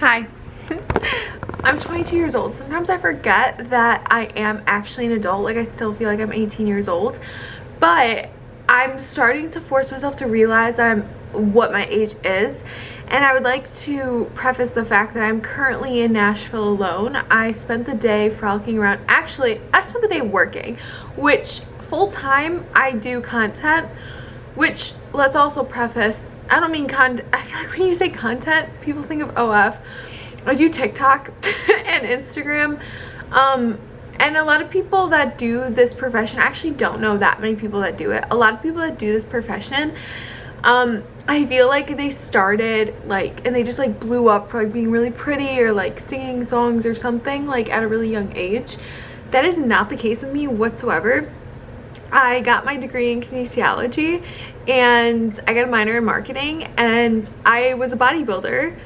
Hi. I'm 22 years old. Sometimes I forget that I am actually an adult. Like, I still feel like I'm 18 years old. But I'm starting to force myself to realize that what my age is. And I would like to preface the fact that I'm currently in Nashville alone. I spent the day frolicking around. Actually, I spent the day working, which full-time I do content, which, let's also preface, I don't mean content. I feel like when you say content, people think of OF. I do TikTok and Instagram, and a lot of people that do this profession, I actually don't know that many people that do it. A lot of people that do this profession, I feel like they started and they just blew up for being really pretty or singing songs or something at a really young age. That is not the case with me whatsoever. I got my degree in kinesiology and I got a minor in marketing, and I was a bodybuilder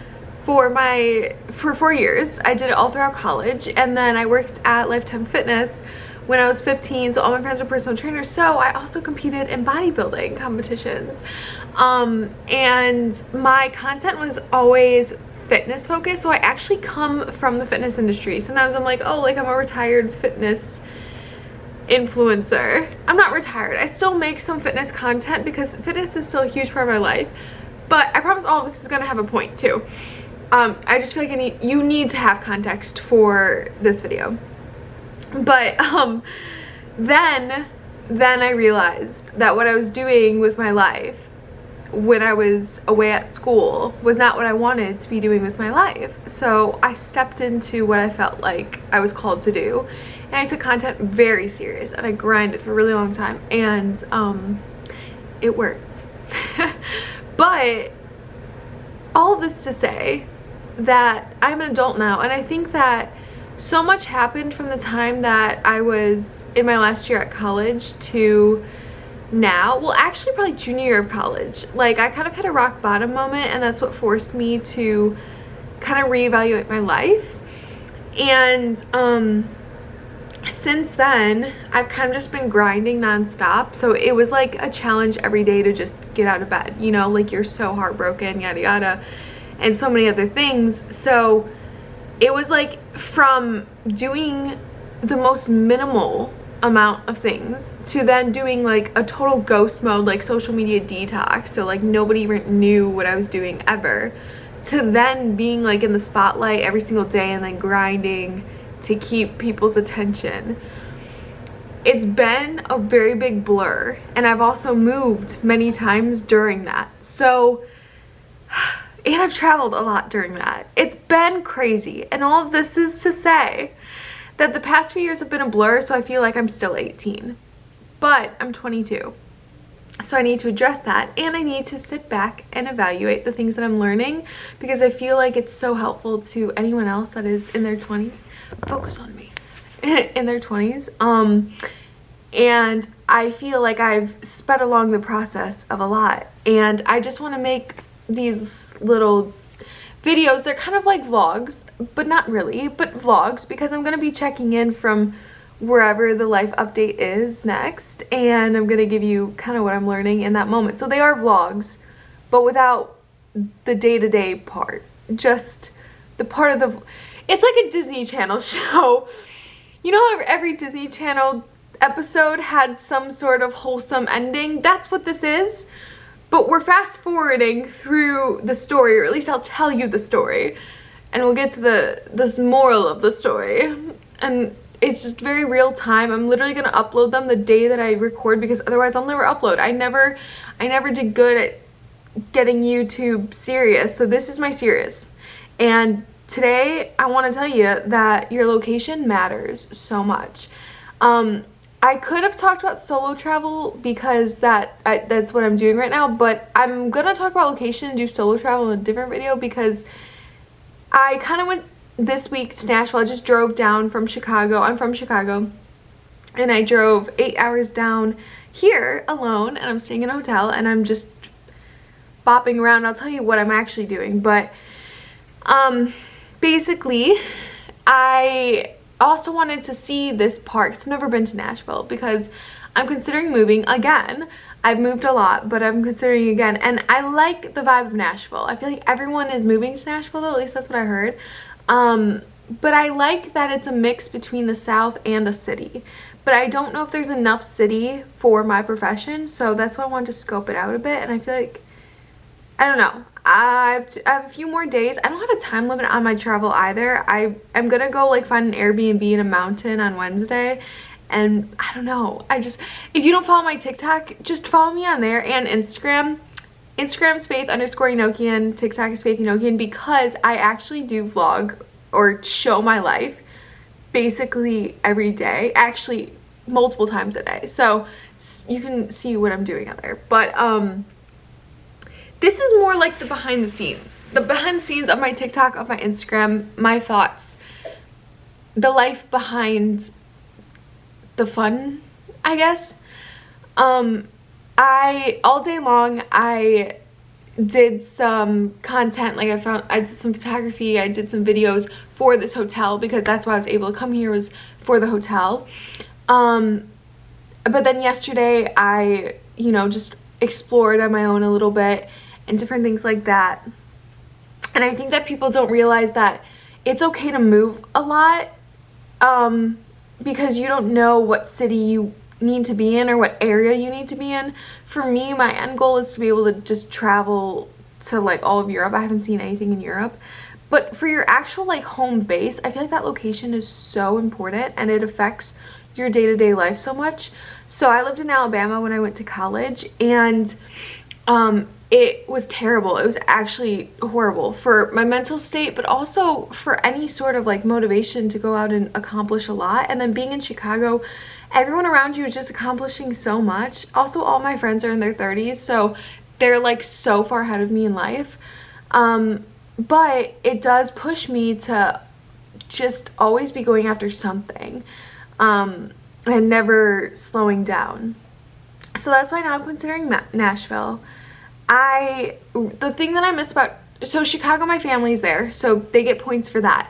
for 4 years. I did it all throughout college, and then I worked at Lifetime Fitness when I was 15, so all my friends are personal trainers, so I also competed in bodybuilding competitions. And my content was always fitness focused, so I actually come from the fitness industry. Sometimes I'm like, oh, I'm a retired fitness influencer. I'm not retired. I still make some fitness content because fitness is still a huge part of my life, but I promise all of this is gonna have a point too. I just feel like you need to have context for this video. But then I realized that what I was doing with my life when I was away at school was not what I wanted to be doing with my life. So I stepped into what I felt like I was called to do, and I took content very serious, and I grinded for a really long time, and it worked. But all of this to say that I'm an adult now, and I think that so much happened from the time that I was in my last year at college to now. Well, actually probably junior year of college. I kind of had a rock bottom moment, and that's what forced me to kind of reevaluate my life. And since then I've kind of just been grinding nonstop. So it was a challenge every day to just get out of bed, you know, you're so heartbroken, yada yada, and so many other things. So it was from doing the most minimal amount of things to then doing a total ghost mode, social media detox, so nobody even knew what I was doing ever, to then being in the spotlight every single day and then grinding to keep people's attention. It's been a very big blur, and I've also moved many times during that. So, and I've traveled a lot during that. It's been crazy, and all of this is to say that the past few years have been a blur, so I feel like I'm still 18. But I'm 22. So I need to address that, and I need to sit back and evaluate the things that I'm learning, because I feel like it's so helpful to anyone else that is in their 20s. Focus on me. In their 20s. And I feel like I've sped along the process of a lot, and I just want to make these little videos. They're kind of like vlogs, but not really, but vlogs, because I'm going to be checking in from wherever the life update is next, and I'm going to give you kind of what I'm learning in that moment. So they are vlogs, but without the day-to-day part, just the part of the, it's like a Disney Channel show. You know how every Disney Channel episode had some sort of wholesome ending? That's what this is. But we're fast forwarding through the story, or at least I'll tell you the story, and we'll get to this moral of the story. And it's just very real time. I'm literally gonna upload them the day that I record, because otherwise I'll never upload. I never did good at getting YouTube serious, so this is my serious. And today I want to tell you that your location matters so much. I could have talked about solo travel, because that's what I'm doing right now, but I'm gonna talk about location and do solo travel in a different video, because I kind of went this week to Nashville. I just drove down from Chicago. I'm from Chicago, and I drove 8 hours down here alone, and I'm staying in a hotel, and I'm just bopping around. I'll tell you what I'm actually doing, but basically I also wanted to see this park. I've never been to Nashville because I'm considering moving again. I've moved a lot, but I'm considering again. And I like the vibe of Nashville. I feel like everyone is moving to Nashville though, at least that's what I heard. But I like that it's a mix between the South and a city. But I don't know if there's enough city for my profession, so that's why I wanted to scope it out a bit. And I feel like, I don't know, I have a few more days. I don't have a time limit on my travel either. I'm gonna go like find an Airbnb in a mountain on Wednesday. And I don't know, if you don't follow my TikTok, just follow me on there, and Instagram. Instagram's Faith_Enokian, TikTok is Faithenokian, because I actually do vlog or show my life basically every day, actually multiple times a day, so you can see what I'm doing out there. But this is more like the behind the scenes of my TikTok, of my Instagram, my thoughts, the life behind the fun, I guess. All day long I did some content, like I did some photography, I did some videos for this hotel, because that's why I was able to come here, was for the hotel. But then yesterday I, you know, just explored on my own a little bit and different things like that. And I think that people don't realize that it's okay to move a lot, because you don't know what city you need to be in or what area you need to be in. For me, my end goal is to be able to just travel to like all of Europe. I haven't seen anything in Europe. But for your actual like home base, I feel like that location is so important, and it affects your day-to-day life so much. So I lived in Alabama when I went to college, and it was terrible. It was actually horrible for my mental state, but also for any sort of like motivation to go out and accomplish a lot. And then being in Chicago, everyone around you is just accomplishing so much. Also, all my friends are in their 30s, so they're like so far ahead of me in life. But it does push me to just always be going after something, and never slowing down. So that's why now I'm considering Nashville. The thing that I miss about, so Chicago, my family's there, so they get points for that.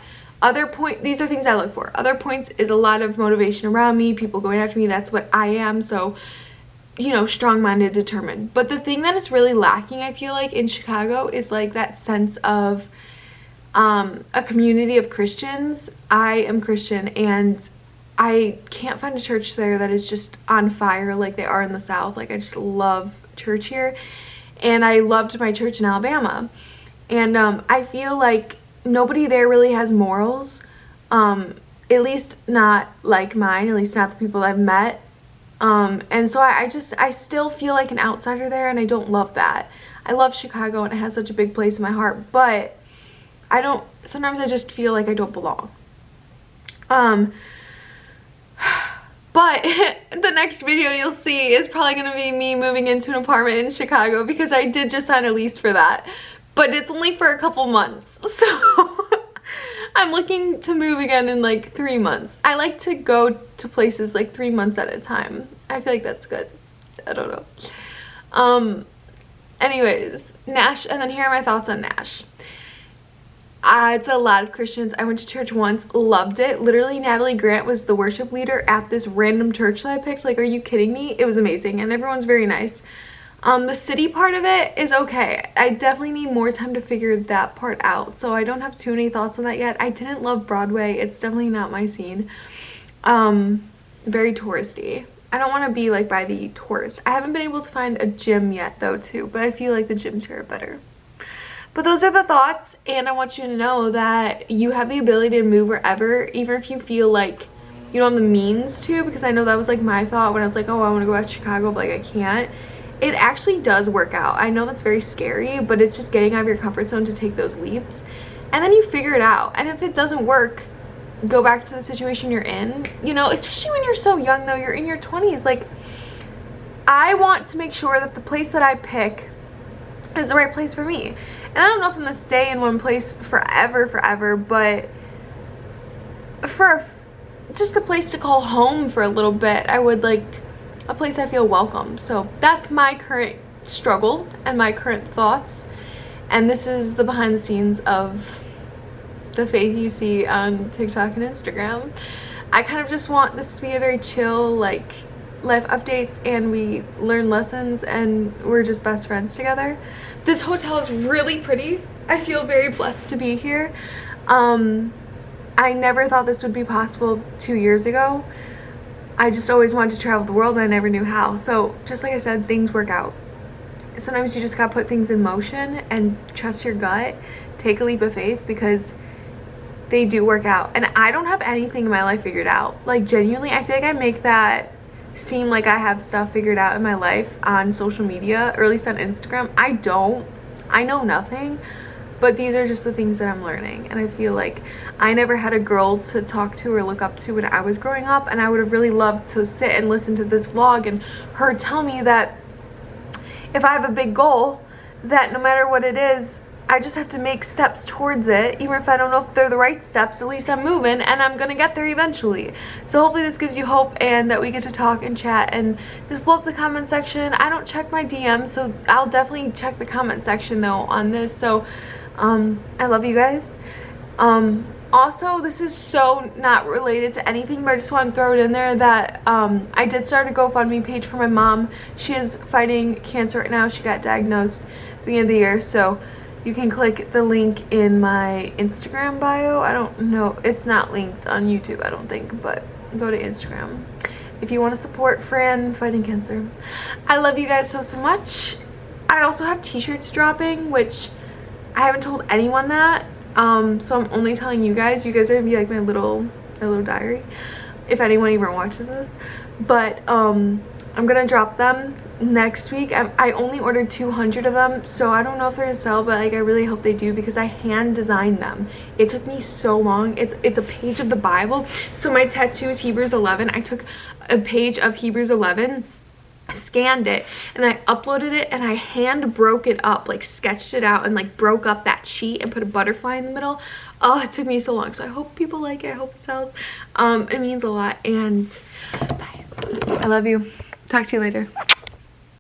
These are things I look for. Other points is a lot of motivation around me, people going after me. That's what I am, so, you know, strong-minded, determined. But the thing that is really lacking, I feel like, in Chicago is like that sense of a community of Christians. I am Christian, and I can't find a church there that is just on fire like they are in the South. Like, I just love church here. And I loved my church in Alabama. And I feel like nobody there really has morals. At least not like mine, at least not the people I've met. And so I still feel like an outsider there, and I don't love that. I love Chicago, and it has such a big place in my heart, but sometimes I just feel like I don't belong. But the next video you'll see is probably going to be me moving into an apartment in Chicago, because I did just sign a lease for that. But it's only for a couple months. So I'm looking to move again in like 3 months. I like to go to places like 3 months at a time. I feel like that's good. I don't know. Anyways, Nash, and then here are my thoughts on Nash. It's a lot of Christians. I went to church once, loved it. Literally, Natalie Grant was the worship leader at this random church that I picked. Like, are you kidding me? It was amazing, and everyone's very nice. The city part of it is okay. I definitely need more time to figure that part out, so I don't have too many thoughts on that yet. I didn't love Broadway. It's definitely not my scene. Very touristy. I don't want to be like by the tourists. I haven't been able to find a gym yet though too, but I feel like the gyms here are better. But those are the thoughts, and I want you to know that you have the ability to move wherever, even if you feel like you don't have the means to, because I know that was like my thought when I was like, oh, I want to go back to Chicago, but like I can't. It actually does work out. I know that's very scary, but it's just getting out of your comfort zone to take those leaps, and then you figure it out. And if it doesn't work, go back to the situation you're in, you know, especially when you're so young though. You're in your 20s. Like, I want to make sure that the place that I pick is the right place for me. And I don't know if I'm gonna stay in one place forever, but for just a place to call home for a little bit, I would like a place I feel welcome. So that's my current struggle and my current thoughts, and this is the behind the scenes of the Faith you see on TikTok and Instagram. I kind of just want this to be a very chill, like, life updates and we learn lessons, and we're just best friends together. This hotel is really pretty. I feel very blessed to be here. I never thought this would be possible 2 years ago. I just always wanted to travel the world and I never knew how. So just like I said, things work out. Sometimes you just gotta put things in motion and trust your gut. Take a leap of faith, because they do work out. And I don't have anything in my life figured out. Like, genuinely, I feel like I make that seem like I have stuff figured out in my life on social media, or at least on Instagram. I don't. I know nothing. But these are just the things that I'm learning. And I feel like I never had a girl to talk to or look up to when I was growing up. And I would have really loved to sit and listen to this vlog and her tell me that if I have a big goal, that no matter what it is, I just have to make steps towards it. Even if I don't know if they're the right steps, at least I'm moving and I'm gonna get there eventually. So hopefully this gives you hope, and that we get to talk and chat and just blow up the comment section. I don't check my DMs, so I'll definitely check the comment section though on this. So I love you guys. Also, this is so not related to anything, but I just want to throw it in there that I did start a GoFundMe page for my mom. She is fighting cancer right now. She got diagnosed at the beginning of the year, so you can click the link in my Instagram bio. I don't know, it's not linked on YouTube, I don't think, but go to Instagram if you want to support Fran fighting cancer. I love you guys so much. I also have t-shirts dropping, which I haven't told anyone that, so I'm only telling you guys. You guys are gonna be like my little diary, if anyone even watches this. But I'm gonna drop them next week. I only ordered 200 of them, so I don't know if they're gonna sell, but like I really hope they do, because I hand designed them. It took me so long. It's a page of the Bible. So my tattoo is Hebrews 11. I took a page of Hebrews 11, scanned it, and I uploaded it, and I hand broke it up, like sketched it out and like broke up that sheet and put a butterfly in the middle. Oh, it took me so long. So I hope people like it. I hope it sells. It means a lot. And bye. I love you. Talk to you later.